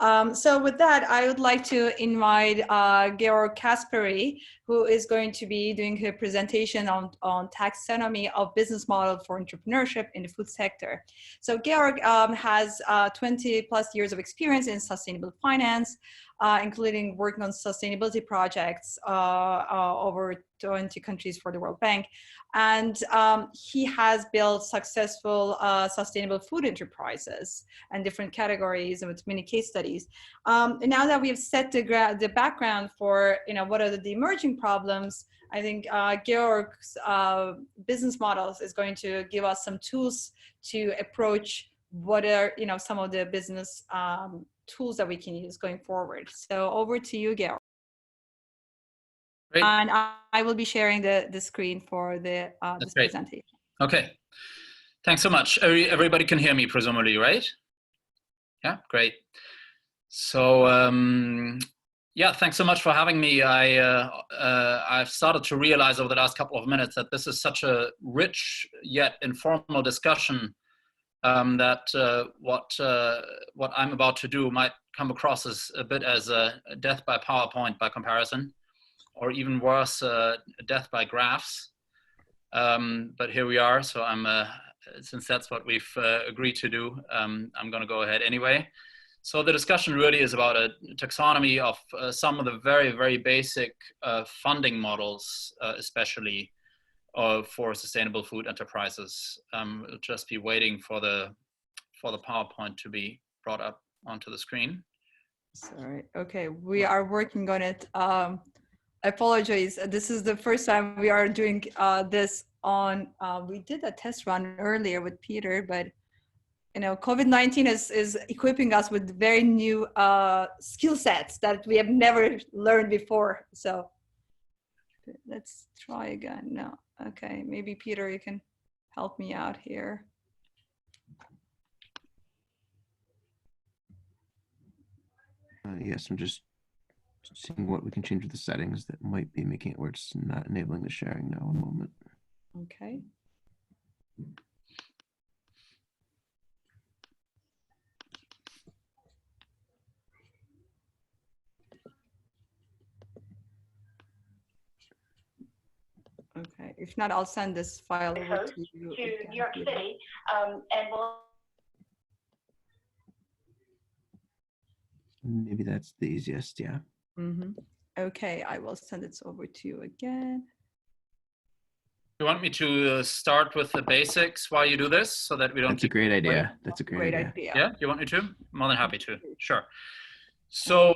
So with that, I would like to invite Georg Caspary, who is going to be doing a presentation on taxonomy of business model for entrepreneurship in the food sector. So Georg has 20 plus years of experience in sustainable finance, including working on sustainability projects over 20 countries for the World Bank. And he has built successful sustainable food enterprises and different categories and with many case studies. And now that we have set the background for what are the emerging problems, I think Georg's business models is going to give us some tools to approach what are some of the business tools that we can use going forward. So over to you, Georg. Great. And I will be sharing the screen for this presentation. Okay, thanks so much. Everybody can hear me, presumably, right? Yeah, great. So yeah, thanks so much for having me. I've started to realize over the last couple of minutes that this is such a rich yet informal discussion that what I'm about to do might come across as a bit as a death by PowerPoint by comparison, or even worse, death by graphs. But here we are. So since that's what we've agreed to do, I'm going to go ahead anyway. So the discussion really is about a taxonomy of some of the very, very basic funding models, especially for sustainable food enterprises. We'll just be waiting for the PowerPoint to be brought up onto the screen. Sorry. Okay, we are working on it. I apologize. This is the first time we are doing this on. We did a test run earlier with Peter, but COVID-19 is equipping us with very new skill sets that we have never learned before. So let's try again. No. Okay, maybe Peter, you can help me out here. Yes, I'm just seeing what we can change with the settings that might be making it where it's not enabling the sharing now. A moment. Okay. Okay, if not, I'll send this file over to you. To New York City, and we'll. Maybe that's the easiest, yeah. Mm-hmm. Okay, I will send it over to you again. You want me to start with the basics while you do this, so that we don't. That's a great idea. That's a great idea. Yeah, you want me to? More than happy to. Sure. So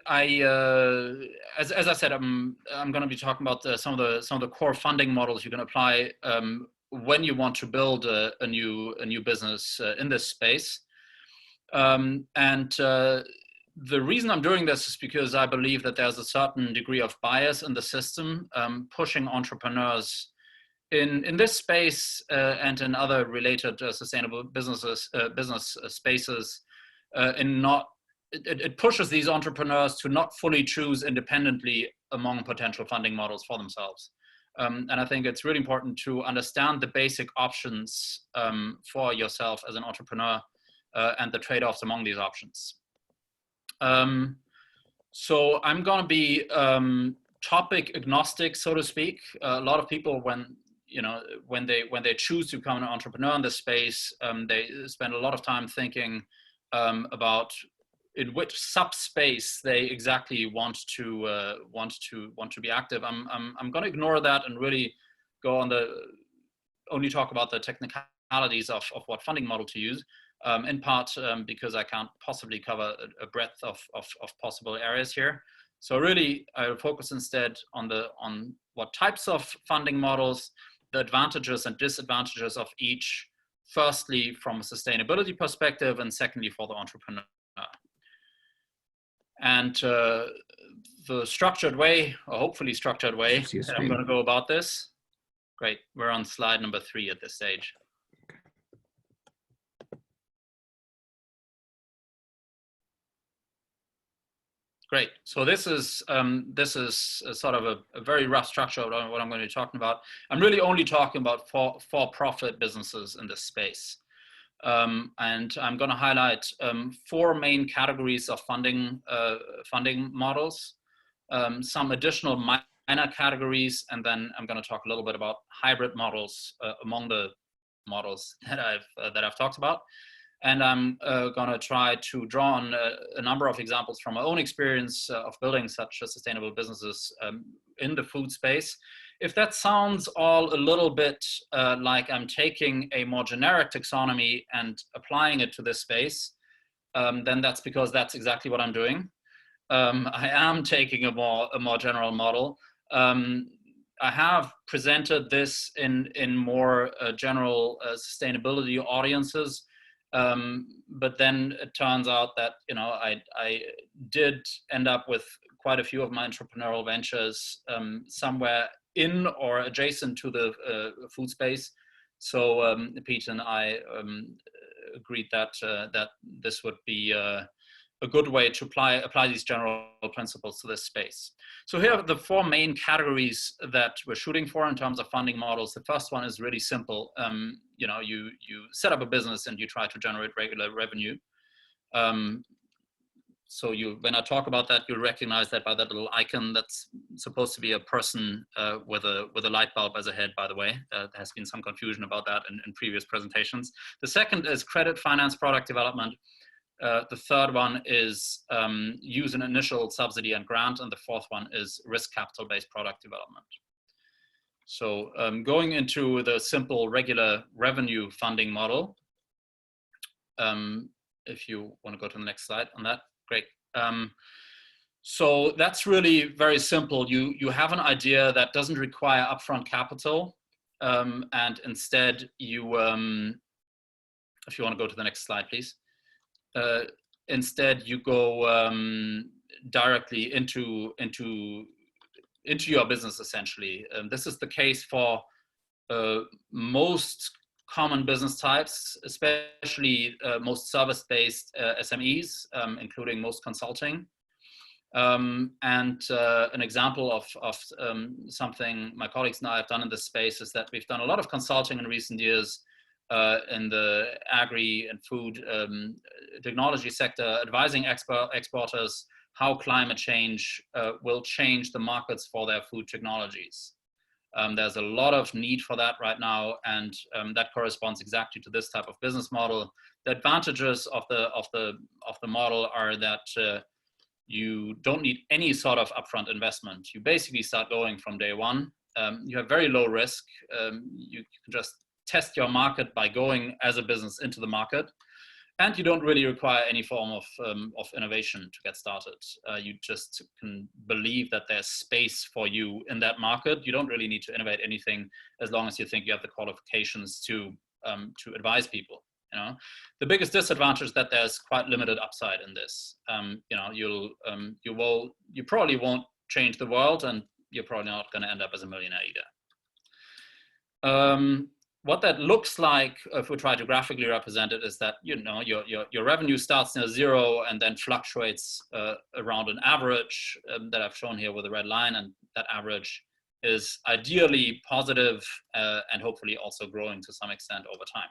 as I said, I'm going to be talking about some of the core funding models you can apply when you want to build a new business in this space. The reason I'm doing this is because I believe that there's a certain degree of bias in the system pushing entrepreneurs in this space and in other related sustainable business spaces it pushes these entrepreneurs to not fully choose independently among potential funding models for themselves. And I think it's really important to understand the basic options for yourself as an entrepreneur and the trade-offs among these options. So I'm going to be topic agnostic, so to speak. A lot of people, when they choose to become an entrepreneur in this space, they spend a lot of time thinking about in which subspace they exactly want to be active. I'm going to ignore that and really go on only talk about the technicalities of what funding model to use. In part because I can't possibly cover a breadth of possible areas here. So really, I will focus instead on what types of funding models, the advantages and disadvantages of each, firstly from a sustainability perspective, and secondly for the entrepreneur. And the structured way, or hopefully structured way, that I'm going to go about this. Great, we're on slide number 3 at this stage. Great. So this is sort of a very rough structure of what I'm going to be talking about. I'm really only talking about for-profit businesses in this space. And I'm going to highlight 4 main categories of funding models, some additional minor categories, and then I'm going to talk a little bit about hybrid models among the models that I've talked about. And I'm going to try to draw on a number of examples from my own experience of building such sustainable businesses in the food space. If that sounds all a little bit like I'm taking a more generic taxonomy and applying it to this space, then that's because that's exactly what I'm doing. I am taking a more general model. I have presented this in more general sustainability audiences, but then it turns out that I did end up with quite a few of my entrepreneurial ventures somewhere in or adjacent to the food space. So Pete and I agreed that that this would be a good way to apply these general principles to this space. So here are the 4 main categories that we're shooting for in terms of funding models. The first one is really simple. You set up a business and you try to generate regular revenue. So when I talk about that, you'll recognize that by that little icon. That's supposed to be a person with a light bulb as a head, by the way. There has been some confusion about that in previous presentations. The second is credit finance product development. The third one is use an initial subsidy and grant. And the fourth one is risk capital-based product development. So going into the simple regular revenue funding model, if you want to go to the next slide on that. Great. So that's really very simple. You have an idea that doesn't require upfront capital, and instead you, if you want to go to the next slide, please. Instead, you go directly into your business essentially. This is the case for most common business types, especially most service-based SMEs, including most consulting. And an example of something my colleagues and I have done in this space is that we've done a lot of consulting in recent years in the agri and food technology sector, advising exporters how climate change will change the markets for their food technologies. There's a lot of need for that right now, and that corresponds exactly to this type of business model. The advantages of the model are that you don't need any sort of upfront investment. You basically start going from day one. You have very low risk. You can just test your market by going as a business into the market. And you don't really require any form of innovation to get started. You just can believe that there's space for you in that market. You don't really need to innovate anything as long as you think you have the qualifications to advise people. The biggest disadvantage is that there's quite limited upside in this. You probably won't change the world, and you're probably not going to end up as a millionaire either. What that looks like, if we try to graphically represent it, is that your revenue starts near zero and then fluctuates around an average that I've shown here with a red line, and that average is ideally positive and hopefully also growing to some extent over time.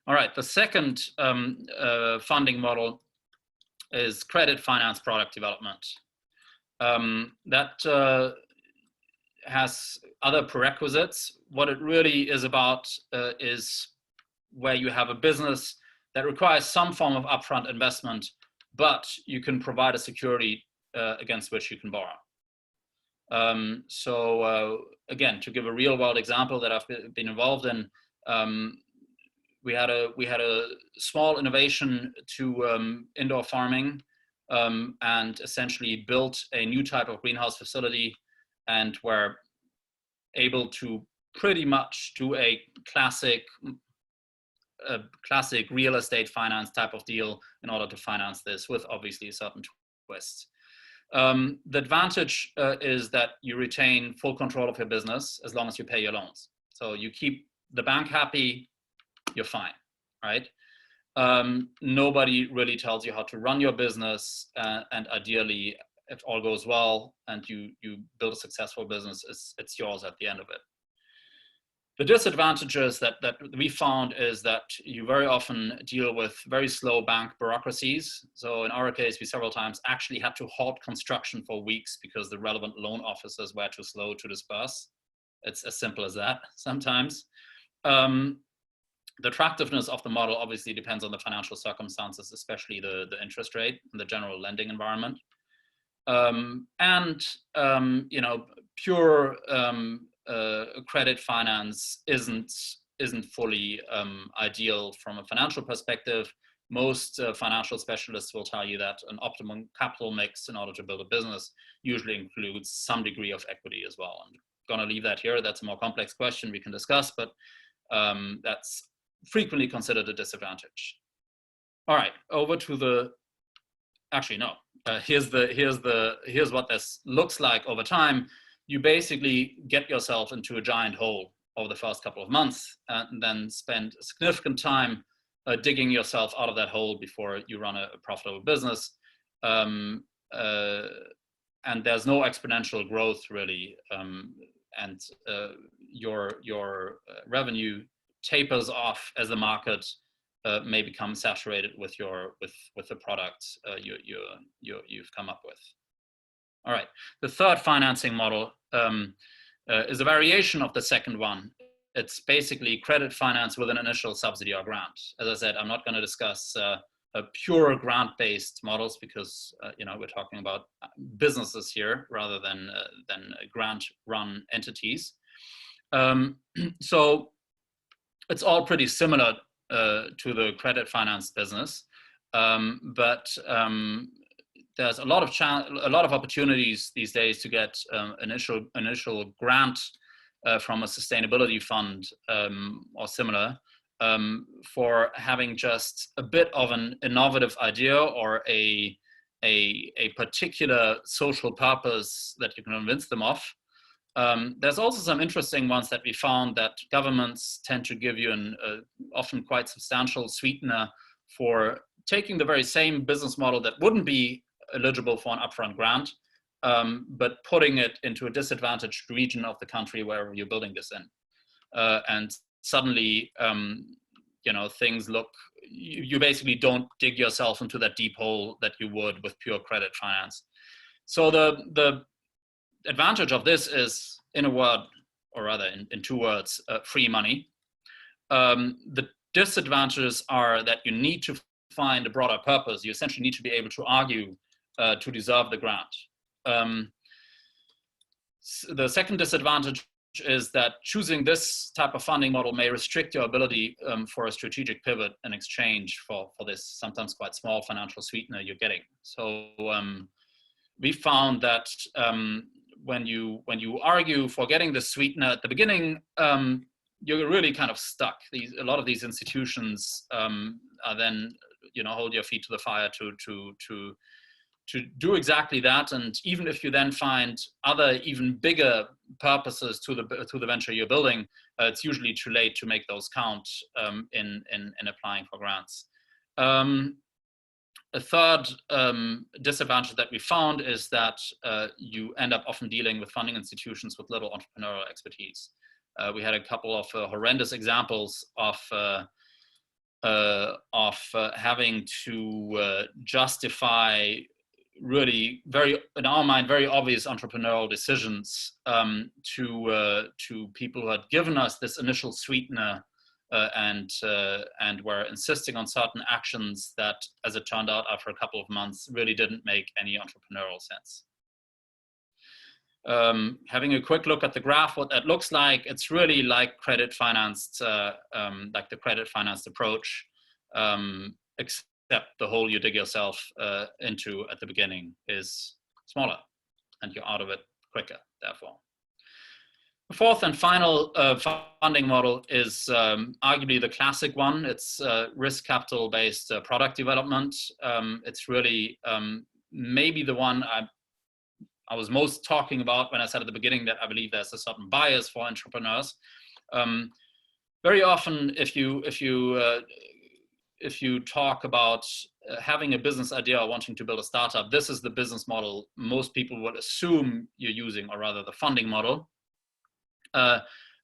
All right, the second funding model is credit finance product development. That has other prerequisites. What it really is about is where you have a business that requires some form of upfront investment, but you can provide a security against which you can borrow. So again, to give a real world example that I've been involved in, we had a small innovation to indoor farming and essentially built a new type of greenhouse facility, and we're able to pretty much do a classic real estate finance type of deal in order to finance this, with obviously a certain twist. The advantage is that you retain full control of your business as long as you pay your loans. So you keep the bank happy, you're fine, right? Nobody really tells you how to run your business, and ideally, if all goes well and you build a successful business, it's yours at the end of it. The disadvantages that we found is that you very often deal with very slow bank bureaucracies. So in our case, we several times actually had to halt construction for weeks because the relevant loan officers were too slow to disperse. It's as simple as that sometimes. The attractiveness of the model obviously depends on the financial circumstances, especially the interest rate and the general lending environment. You know, pure credit finance isn't fully ideal from a financial perspective. Most financial specialists will tell you that an optimum capital mix in order to build a business usually includes some degree of equity as well. I'm going to leave that here. That's a more complex question we can discuss, but that's frequently considered a disadvantage. All right, over to the. Actually, no. Here's what this looks like over time. You basically get yourself into a giant hole over the first couple of months, and then spend significant time digging yourself out of that hole before you run a profitable business. And there's no exponential growth really, and your revenue tapers off as the market may become saturated with the product you've come up with. All right, the third financing model is a variation of the second one. It's basically credit finance with an initial subsidy or grant. As I said, I'm not going to discuss pure grant-based models because you know, we're talking about businesses here rather than grant-run entities. So it's all pretty similar to the credit finance business, but there's a lot of opportunities these days to get initial grant from a sustainability fund or similar for having just a bit of an innovative idea or a particular social purpose that you can convince them of. There's also some interesting ones that we found that governments tend to give you an often quite substantial sweetener for taking the very same business model that wouldn't be eligible for an upfront grant, but putting it into a disadvantaged region of the country where you're building this in. And suddenly, you know, things look, you basically don't dig yourself into that deep hole that you would with pure credit finance. So the advantage of this is, in a word, or rather in two words, free money. The disadvantages are that you need to find a broader purpose. You essentially need to be able to argue to deserve the grant. The second disadvantage is that choosing this type of funding model may restrict your ability for a strategic pivot in exchange for this sometimes quite small financial sweetener you're getting. So we found that when you argue for getting the sweetener at the beginning, you're really kind of stuck. A lot of these institutions are then, you know, hold your feet to the fire to do exactly that. And even if you then find other even bigger purposes to the venture you're building, it's usually too late to make those count in applying for grants. A third disadvantage that we found is that you end up often dealing with funding institutions with little entrepreneurial expertise. We had a couple of horrendous examples of having to justify really in our mind, very obvious entrepreneurial decisions to people who had given us this initial sweetener and were insisting on certain actions that, as it turned out, after a couple of months, really didn't make any entrepreneurial sense. Having a quick look at the graph, what that looks like, it's really like credit financed, like the credit financed approach, except the hole you dig yourself into at the beginning is smaller and you're out of it quicker, therefore. The fourth and final funding model is arguably the classic one. It's risk capital based product development. It's really maybe the one I was most talking about when I said at the beginning that I believe there's a certain bias for entrepreneurs. Very often, if you talk about having a business idea or wanting to build a startup, this is the business model most people would assume you're using, or rather the funding model.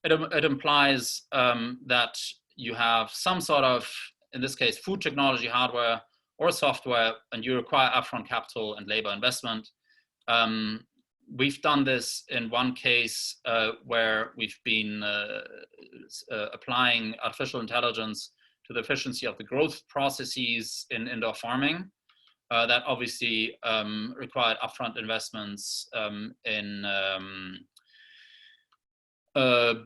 it implies that you have some sort of, in this case, food technology, hardware or software, and you require upfront capital and labor investment. We've done this in one case where we've been applying artificial intelligence to the efficiency of the growth processes in indoor farming. That obviously required upfront investments in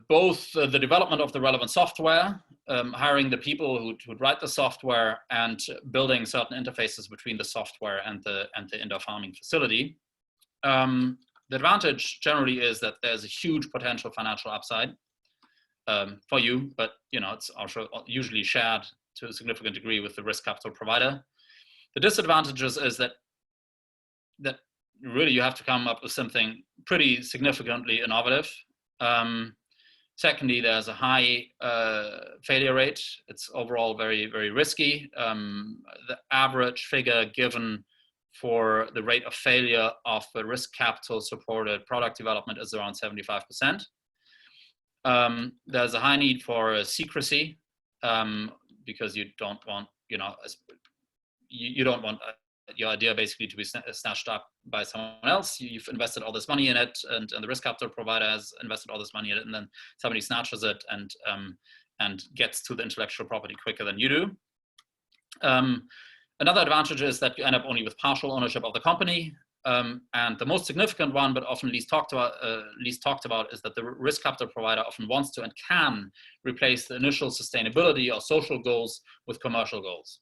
both the development of the relevant software, hiring the people who would write the software, and building certain interfaces between the software and the indoor farming facility. The advantage generally is that there's a huge potential financial upside for you, but it's also usually shared to a significant degree with the risk capital provider. The disadvantages is that really you have to come up with something pretty significantly innovative. Secondly, there's a high failure rate. It's overall very, very risky. The average figure given for the rate of failure of the risk capital supported product development is around 75%. There's a high need for secrecy because you don't want, you don't want your idea basically to be snatched up by someone else. You've invested all this money in it, and the risk capital provider has invested all this money in it, and then somebody snatches it and gets to the intellectual property quicker than you do. Another advantage is that you end up only with partial ownership of the company. And the most significant one, but often least talked about, is that the risk capital provider often wants to and can replace the initial sustainability or social goals with commercial goals.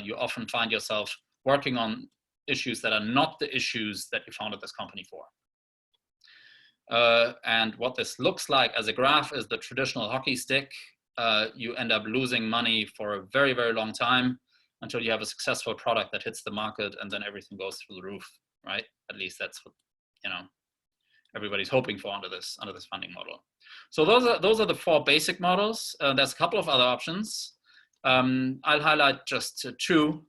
You often find yourself working on issues that are not the issues that you founded this company for. And what this looks like as a graph is the traditional hockey stick. You end up losing money for a very, very long time until you have a successful product that hits the market, and then everything goes through the roof, right? At least that's what everybody's hoping for under this funding model. So those are the four basic models. There's a couple of other options. I'll highlight just two.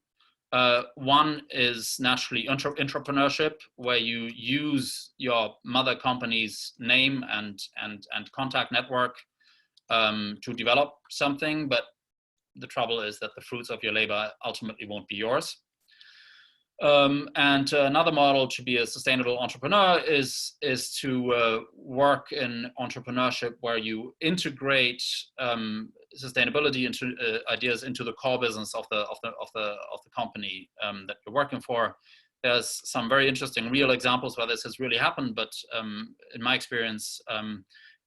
One is naturally entrepreneurship, where you use your mother company's name and contact network to develop something, but the trouble is that the fruits of your labor ultimately won't be yours. And another model to be a sustainable entrepreneur is to work in entrepreneurship where you integrate sustainability into ideas into the core business of the company that you're working for. There's some very interesting real examples where this has really happened, but in my experience,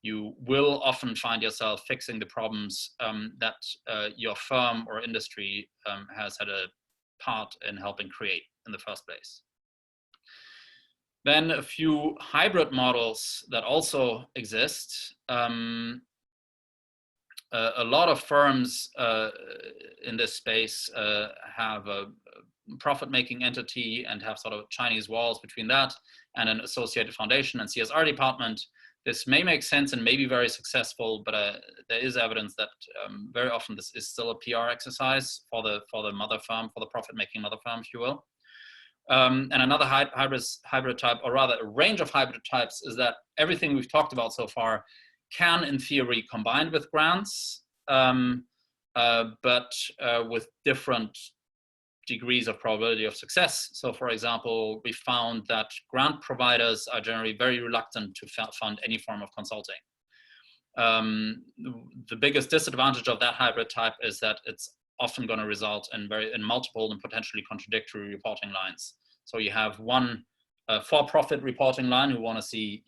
you will often find yourself fixing the problems that your firm or industry has had a part in helping create in the first place. Then a few hybrid models that also exist. A lot of firms in this space have a profit-making entity and have sort of Chinese walls between that and an associated foundation and CSR department. This may make sense and may be very successful, but there is evidence that very often this is still a PR exercise for the mother firm, for the profit-making mother firm, if you will. And another hybrid type, or rather a range of hybrid types, is that everything we've talked about so far can, in theory, combine with grants, but with different degrees of probability of success. So, for example, we found that grant providers are generally very reluctant to fund any form of consulting. The biggest disadvantage of that hybrid type is that it's often going to result in multiple and potentially contradictory reporting lines. So you have one for-profit reporting line who want to see,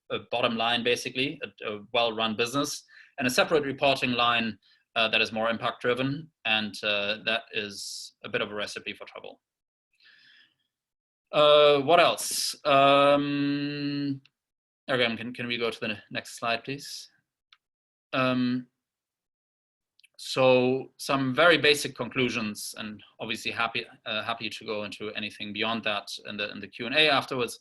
a bottom line, basically, a well-run business, and a separate reporting line that is more impact-driven, and that is a bit of a recipe for trouble. What else? Again, can we go to the next slide, please? So some very basic conclusions, and obviously happy to go into anything beyond that in the Q&A afterwards.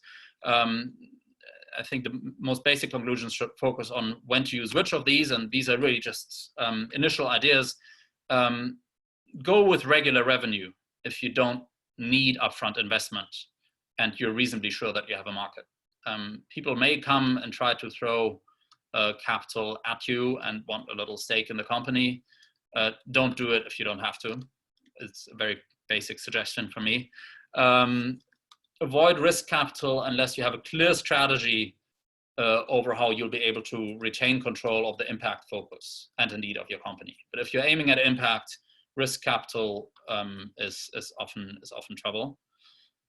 I think the most basic conclusions should focus on when to use which of these, and these are really just initial ideas. Go with regular revenue if you don't need upfront investment and you're reasonably sure that you have a market. People may come and try to throw capital at you and want a little stake in the company, don't do it if you don't have to. It's a very basic suggestion for me. Avoid risk capital unless you have a clear strategy over how you'll be able to retain control of the impact focus and indeed of your company. But if you're aiming at impact, risk capital is often trouble.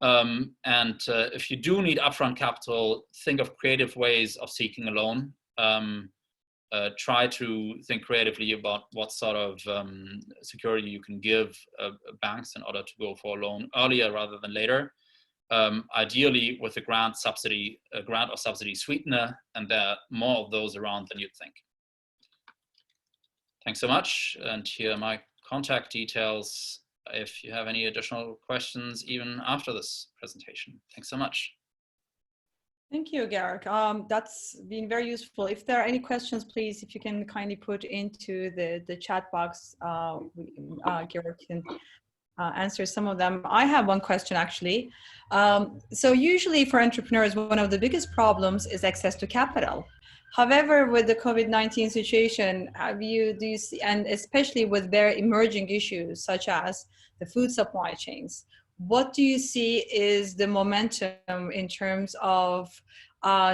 If you do need upfront capital, think of creative ways of seeking a loan. Try to think creatively about what sort of security you can give banks in order to go for a loan earlier rather than later. Ideally with a grant or subsidy sweetener, and there are more of those around than you'd think. Thanks so much, and here are my contact details if you have any additional questions even after this presentation. Thanks so much. Thank you, Georg. That's been very useful. If there are any questions, please, if you can kindly put into the chat box, Georg can answer some of them. I have one question actually. So usually for entrepreneurs, one of the biggest problems is access to capital. However, with the COVID-19 situation, do you see, and especially with very emerging issues such as the food supply chains, what do you see is the momentum in terms of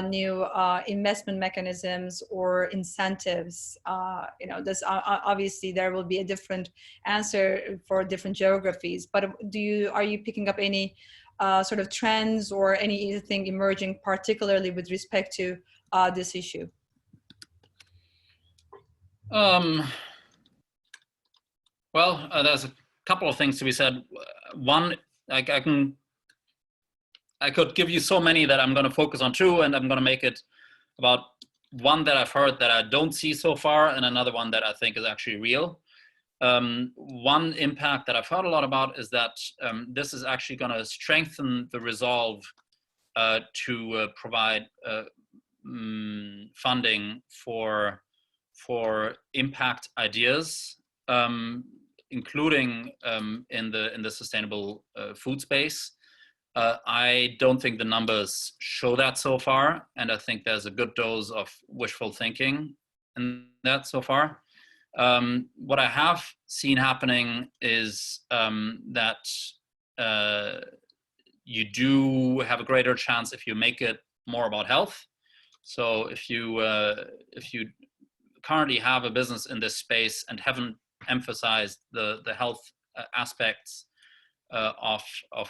new investment mechanisms or incentives? You know, this obviously there will be a different answer for different geographies, but are you picking up any sort of trends or anything emerging, particularly with respect to this issue? Well, there's a couple of things to be said. One, I could give you so many that I'm going to focus on two, and I'm going to make it about one that I've heard that I don't see so far, and another one that I think is actually real. One impact that I've heard a lot about is that this is actually going to strengthen the resolve to provide funding for impact ideas, including in the sustainable food space. I don't think the numbers show that so far, and I think there's a good dose of wishful thinking in that so far. What I have seen happening is that you do have a greater chance if you make it more about health. So if you currently have a business in this space and haven't emphasized the health aspects of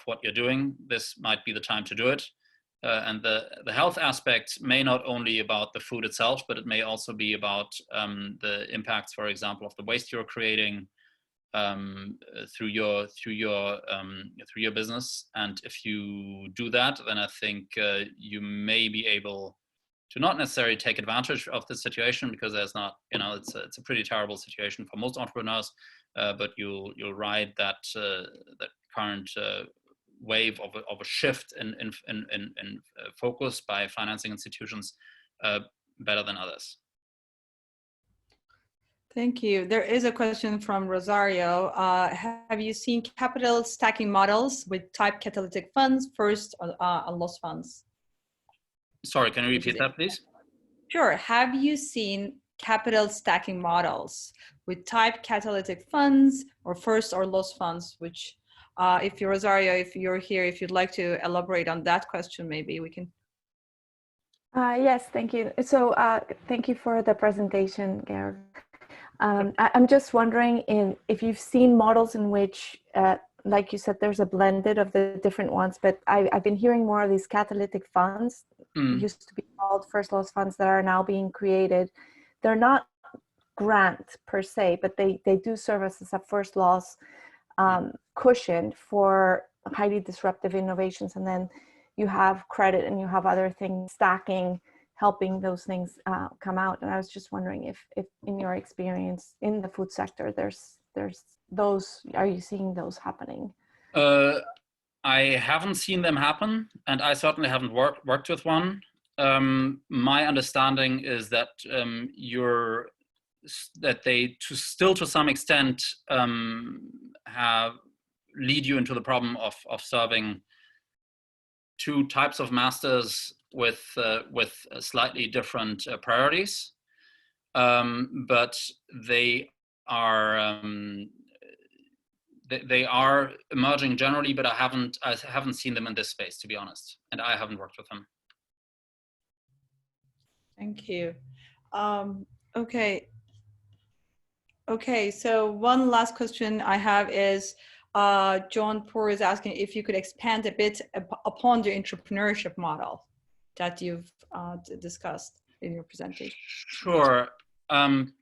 what you're doing, this might be the time to do it. And the health aspect may not only about the food itself, but it may also be about the impacts, for example, of the waste you're creating through your business. And if you do that, then I think you may be able to not necessarily take advantage of the situation, because there's not, it's a pretty terrible situation for most entrepreneurs, but you'll ride that current wave of a shift in focus by financing institutions better than others. Thank you. There is a question from Rosario. Have you seen capital stacking models with type catalytic funds, first and loss funds? Sorry, can you repeat that, please? Sure. Have you seen capital stacking models with type catalytic funds or first or loss funds, which if you're Rosario, if you're here, if you'd like to elaborate on that question, maybe we can. Yes, thank you. So thank you for the presentation, Georg. I'm just wondering if you've seen models in which, like you said, there's a blended of the different ones, but I've been hearing more of these catalytic funds, used to be called first loss funds, that are now being created. They're not grant per se, but they do serve as a first loss cushion for highly disruptive innovations. And then you have credit and you have other things stacking, helping those things come out. And I was just wondering if in your experience in the food sector, there's those, are you seeing those happening? I haven't seen them happen, and I certainly haven't worked with one. My understanding is that they still to some extent lead you into the problem of serving two types of masters with slightly different priorities, but they are they are emerging generally. But I haven't seen them in this space, to be honest, and I haven't worked with them. Thank you. Okay. Okay, so one last question I have is, John Poor is asking if you could expand a bit upon the entrepreneurship model that you've discussed in your presentation. Sure. I'm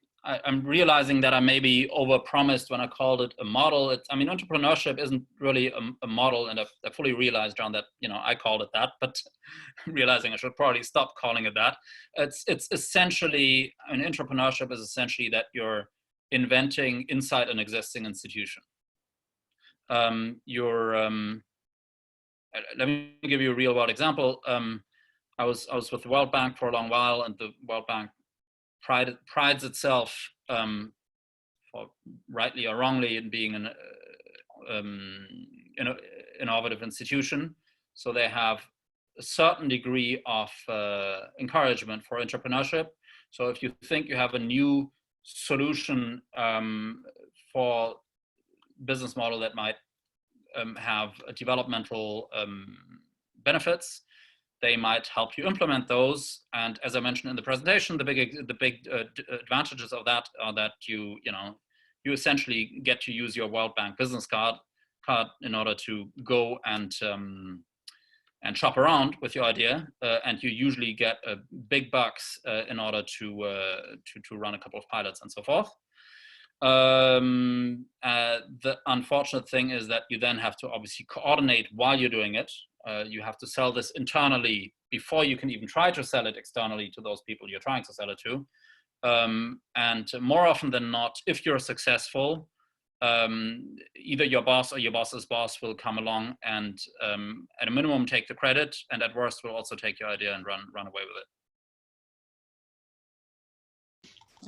realizing that I maybe overpromised when I called it a model. I mean, entrepreneurship isn't really a model, and I fully realized, John, that I called it that, but realizing I should probably stop calling it that. It's essentially, entrepreneurship is essentially that you're inventing inside an existing institution. Let me give you a real world example. I was with the World Bank for a long while, and the World Bank prides itself, for rightly or wrongly, in being an innovative institution. So they have a certain degree of encouragement for entrepreneurship. So if you think you have a new solution for business model that might have a developmental benefits, they might help you implement those. And as I mentioned in the presentation, the big advantages of that are that you essentially get to use your World Bank business card in order to go and shop around with your idea, and you usually get big bucks in order to run a couple of pilots and so forth. The unfortunate thing is that you then have to obviously coordinate while you're doing it. You have to sell this internally before you can even try to sell it externally to those people you're trying to sell it to. And more often than not, if you're successful, either your boss or your boss's boss will come along and at a minimum take the credit, and at worst will also take your idea and run away with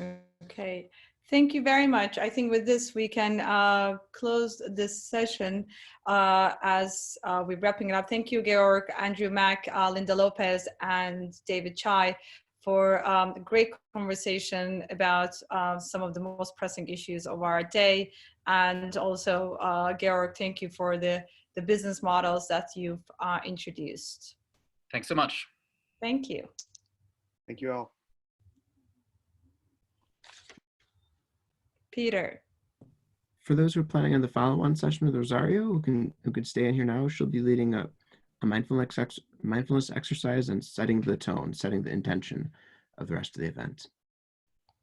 it. Okay. Thank you very much. I think with this, we can close this session as we're wrapping it up. Thank you, Georg, Andrew Mack, Linda Lopez, and David Chai for a great conversation about some of the most pressing issues of our day. And also, Georg, thank you for the business models that you've introduced. Thanks so much. Thank you. Thank you all. Peter. For those who are planning on the follow-on session with Rosario, who could stay in here now, she'll be leading a mindfulness exercise and setting the tone, setting the intention of the rest of the event.